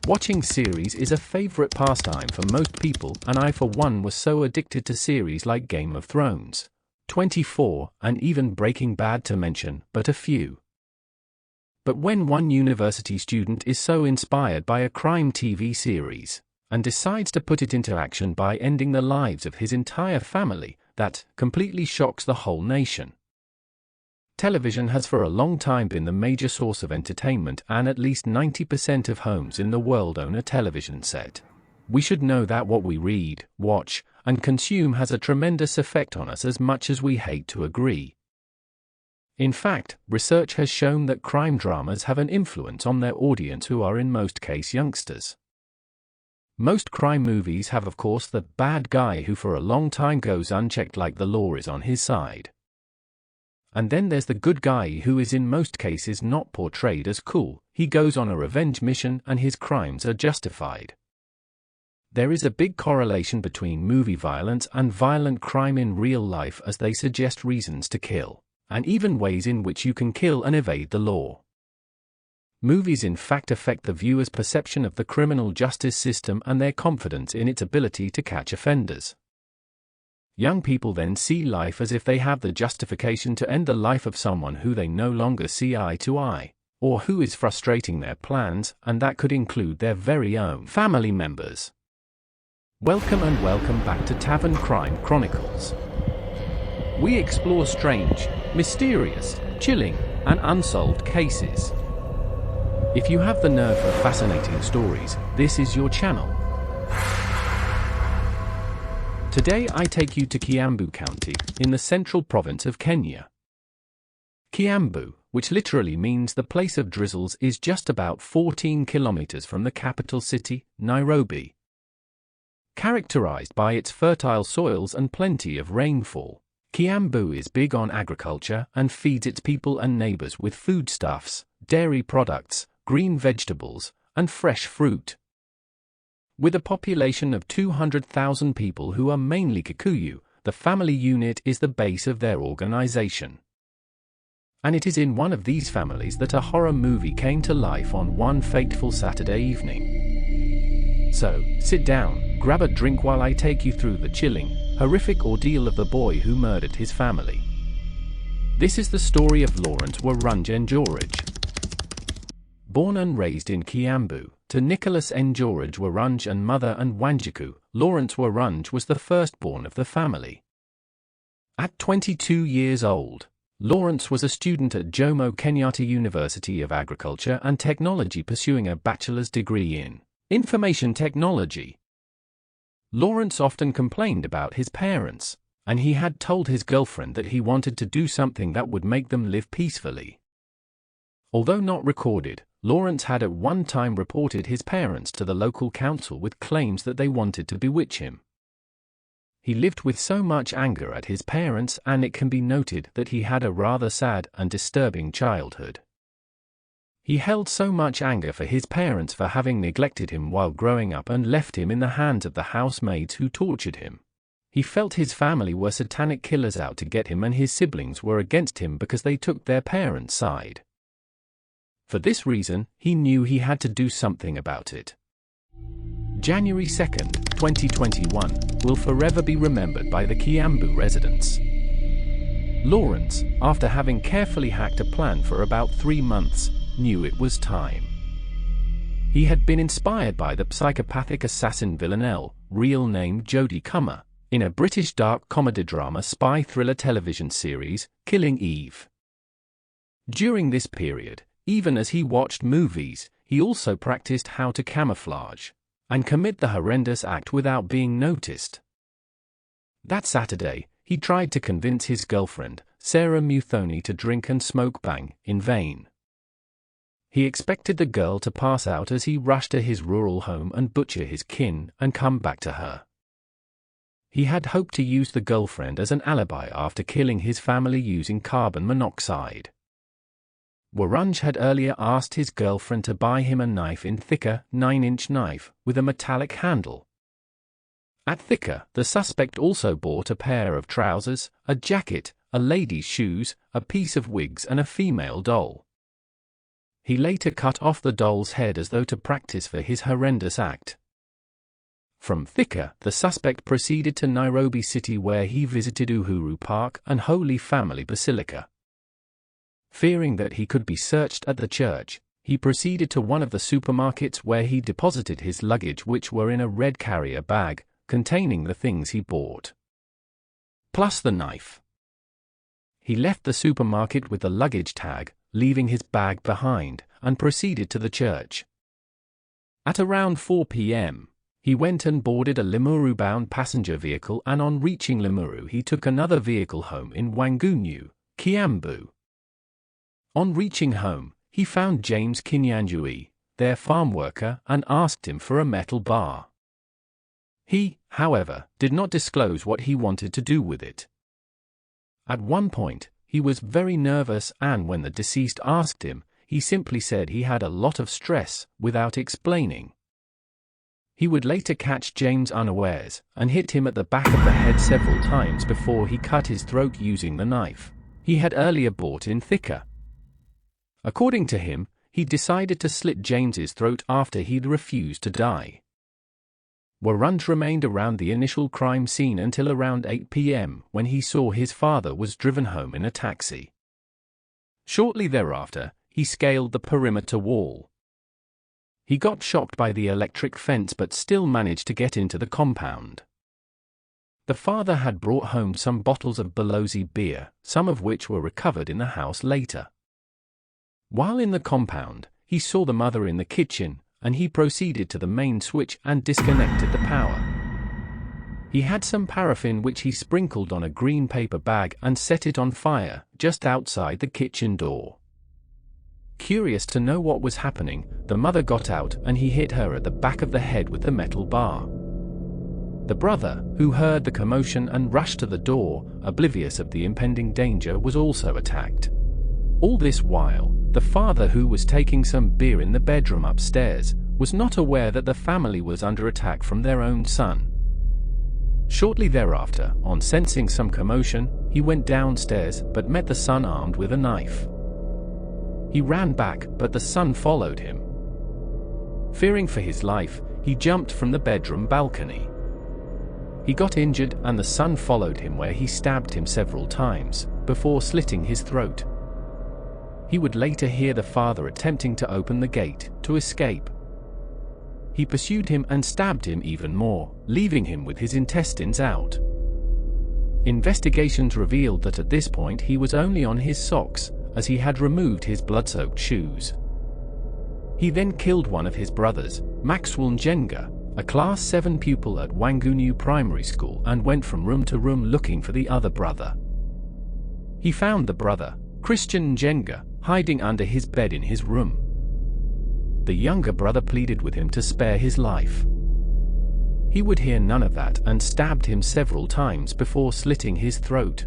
Watching series is a favorite pastime for most people, and I for one was so addicted to series like Game of Thrones, 24, and even Breaking Bad, to mention but a few. But when one university student is so inspired by a crime TV series, and decides to put it into action by ending the lives of his entire family, that completely shocks the whole nation. Television has for a long time been the major source of entertainment, and at least 90% of homes in the world own a television set. We should know that what we read, watch, and consume has a tremendous effect on us, as much as we hate to agree. In fact, research has shown that crime dramas have an influence on their audience, who are in most cases youngsters. Most crime movies have, of course, the bad guy who for a long time goes unchecked, like the law is on his side. And then there's the good guy who is in most cases not portrayed as cool. He goes on a revenge mission and his crimes are justified. There is a big correlation between movie violence and violent crime in real life, as they suggest reasons to kill, and even ways in which you can kill and evade the law. Movies in fact affect the viewer's perception of the criminal justice system and their confidence in its ability to catch offenders. Young people then see life as if they have the justification to end the life of someone who they no longer see eye to eye, or who is frustrating their plans, and that could include their very own family members. Welcome back to Tavern Crime Chronicles. We explore strange, mysterious, chilling, and unsolved cases. If you have the nerve for fascinating stories, this is your channel. Today I take you to Kiambu County, in the central province of Kenya. Kiambu, which literally means the place of drizzles, is just about 14 kilometers from the capital city, Nairobi. Characterized by its fertile soils and plenty of rainfall, Kiambu is big on agriculture and feeds its people and neighbors with foodstuffs, dairy products, green vegetables, and fresh fruit. With a population of 200,000 people who are mainly Kikuyu, the family unit is the base of their organization. And it is in one of these families that a horror movie came to life on one fateful Saturday evening. So, sit down, grab a drink while I take you through the chilling, horrific ordeal of the boy who murdered his family. This is the story of Lawrence Warunge Njoroge. Born and raised in Kiambu, to Nicholas Njoroge Warunge and mother and Wanjiku, Lawrence Warunge was the firstborn of the family. At 22 years old, Lawrence was a student at Jomo Kenyatta University of Agriculture and Technology, pursuing a bachelor's degree in information technology. Lawrence often complained about his parents, and he had told his girlfriend that he wanted to do something that would make them live peacefully. Although not recorded, Lawrence had at one time reported his parents to the local council with claims that they wanted to bewitch him. He lived with so much anger at his parents, and it can be noted that he had a rather sad and disturbing childhood. He held so much anger for his parents for having neglected him while growing up and left him in the hands of the housemaids who tortured him. He felt his family were satanic killers out to get him, and his siblings were against him because they took their parents' side. For this reason, he knew he had to do something about it. January 2nd, 2021, will forever be remembered by the Kiambu residents. Lawrence, after having carefully hacked a plan for about 3 months, knew it was time. He had been inspired by the psychopathic assassin Villanelle, real name Jodie Comer, in a British dark comedy drama spy thriller television series, Killing Eve. During this period, even as he watched movies, he also practiced how to camouflage and commit the horrendous act without being noticed. That Saturday, he tried to convince his girlfriend, Sarah Muthoni, to drink and smoke bang, in vain. He expected the girl to pass out as he rushed to his rural home and butcher his kin and come back to her. He had hoped to use the girlfriend as an alibi after killing his family using carbon monoxide. Warunge had earlier asked his girlfriend to buy him a knife in Thika, 9-inch knife, with a metallic handle. At Thika, the suspect also bought a pair of trousers, a jacket, a lady's shoes, a piece of wigs and a female doll. He later cut off the doll's head as though to practice for his horrendous act. From Thika, the suspect proceeded to Nairobi City, where he visited Uhuru Park and Holy Family Basilica. Fearing that he could be searched at the church, he proceeded to one of the supermarkets where he deposited his luggage, which were in a red carrier bag, containing the things he bought, plus the knife. He left the supermarket with the luggage tag, leaving his bag behind, and proceeded to the church. At around 4 p.m., he went and boarded a Limuru-bound passenger vehicle, and on reaching Limuru he took another vehicle home in Wangunyu, Kiambu. On reaching home, he found James KENYAN, their farm worker, and asked him for a metal bar. He, however, did not disclose what he wanted to do with it. At one point, he was very nervous, and when the deceased asked him, he simply said he had a lot of stress, without explaining. He would later catch James unawares, and hit him at the back of the head several times before he cut his throat using the knife he had earlier bought in Thika. According to him, he decided to slit James's throat after he'd refused to die. Warunge remained around the initial crime scene until around 8 p.m. when he saw his father was driven home in a taxi. Shortly thereafter, he scaled the perimeter wall. He got shocked by the electric fence but still managed to get into the compound. The father had brought home some bottles of Balozi beer, some of which were recovered in the house later. While in the compound, he saw the mother in the kitchen, and he proceeded to the main switch and disconnected the power. He had some paraffin which he sprinkled on a green paper bag and set it on fire just outside the kitchen door. Curious to know what was happening, the mother got out and he hit her at the back of the head with the metal bar. The brother, who heard the commotion and rushed to the door, oblivious of the impending danger, was also attacked. All this while, the father, who was taking some beer in the bedroom upstairs, was not aware that the family was under attack from their own son. Shortly thereafter, on sensing some commotion, he went downstairs but met the son armed with a knife. He ran back, but the son followed him. Fearing for his life, he jumped from the bedroom balcony. He got injured and the son followed him, where he stabbed him several times, before slitting his throat. He would later hear the father attempting to open the gate to escape. He pursued him and stabbed him even more, leaving him with his intestines out. Investigations revealed that at this point he was only on his socks, as he had removed his blood-soaked shoes. He then killed one of his brothers, Warunge Njoroge, a Class 7 pupil at Wangunyu Primary School, and went from room to room looking for the other brother. He found the brother, Warunge Njoroge, hiding under his bed in his room. The younger brother pleaded with him to spare his life. He would hear none of that and stabbed him several times before slitting his throat.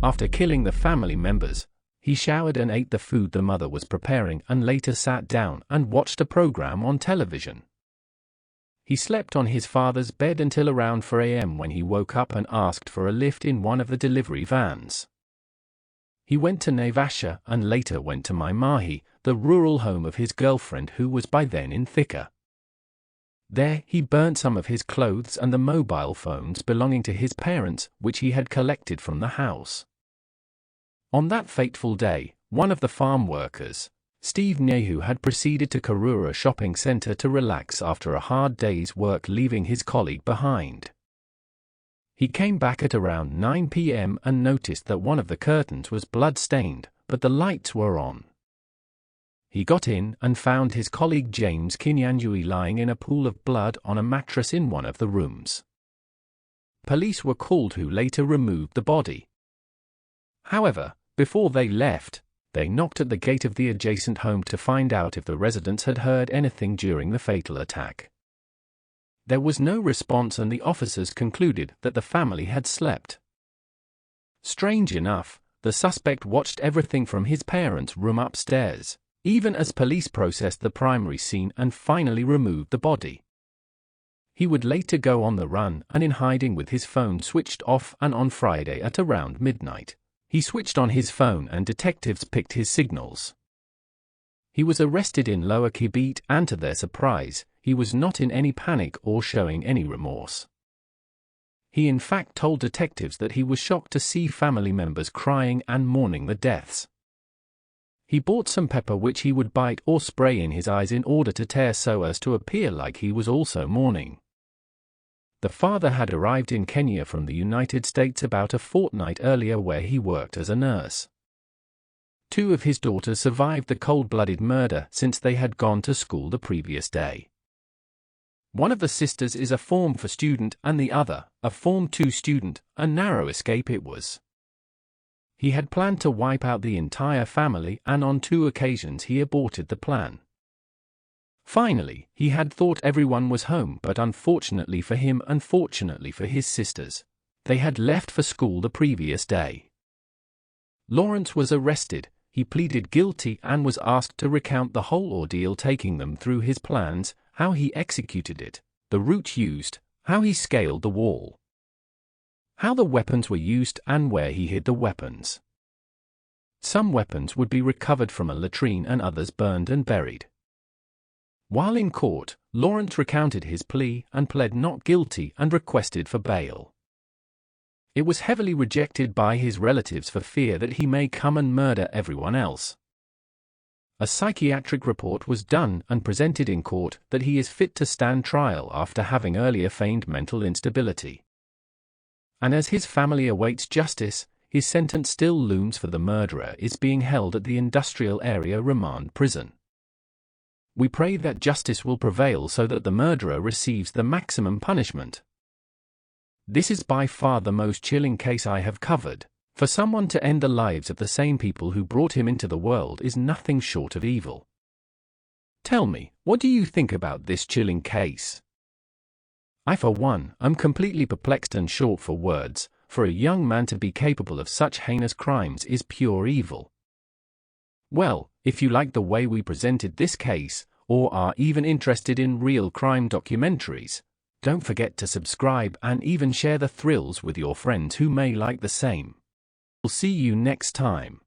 After killing the family members, he showered and ate the food the mother was preparing, and later sat down and watched a program on television. He slept on his father's bed until around 4 a.m. when he woke up and asked for a lift in one of the delivery vans. He went to Naivasha and later went to Maimahi, the rural home of his girlfriend, who was by then in Thika. There, he burnt some of his clothes and the mobile phones belonging to his parents, which he had collected from the house. On that fateful day, one of the farm workers, Steve Nyehu, had proceeded to Karura shopping center to relax after a hard day's work, leaving his colleague behind. He came back at around 9 p.m. and noticed that one of the curtains was blood-stained, but the lights were on. He got in and found his colleague James KENYAN lying in a pool of blood on a mattress in one of the rooms. Police were called, who later removed the body. However, before they left, they knocked at the gate of the adjacent home to find out if the residents had heard anything during the fatal attack. There was no response, and the officers concluded that the family had slept. Strange enough, the suspect watched everything from his parents' room upstairs, even as police processed the primary scene and finally removed the body. He would later go on the run and in hiding with his phone switched off, and on Friday at around midnight, he switched on his phone and detectives picked his signals. He was arrested in Lower Kibit, and to their surprise, he was not in any panic or showing any remorse. He in fact told detectives that he was shocked to see family members crying and mourning the deaths. He bought some pepper which he would bite or spray in his eyes in order to tear so as to appear like he was also mourning. The father had arrived in Kenya from the United States about a fortnight earlier, where he worked as a nurse. 2 of his daughters survived the cold-blooded murder since they had gone to school the previous day. One of the sisters is a Form 4 student and the other, a Form 2 student. A narrow escape it was. He had planned to wipe out the entire family, and on 2 occasions he aborted the plan. Finally, he had thought everyone was home, but unfortunately for him and fortunately for his sisters, they had left for school the previous day. Lawrence was arrested. He pleaded guilty and was asked to recount the whole ordeal, taking them through his plans, how he executed it, the route used, how he scaled the wall, how the weapons were used, and where he hid the weapons. Some weapons would be recovered from a latrine and others burned and buried. While in court, Lawrence recounted his plea and pled not guilty and requested for bail. It was heavily rejected by his relatives for fear that he may come and murder everyone else. A psychiatric report was done and presented in court that he is fit to stand trial after having earlier feigned mental instability. And as his family awaits justice, his sentence still looms, for the murderer is being held at the Industrial Area Remand Prison. We pray that justice will prevail so that the murderer receives the maximum punishment. This is by far the most chilling case I have covered. For someone to end the lives of the same people who brought him into the world is nothing short of evil. Tell me, what do you think about this chilling case? I, for one, am completely perplexed and short for words. For a young man to be capable of such heinous crimes is pure evil. Well, if you like the way we presented this case, or are even interested in real crime documentaries, don't forget to subscribe and even share the thrills with your friends who may like the same. We'll see you next time.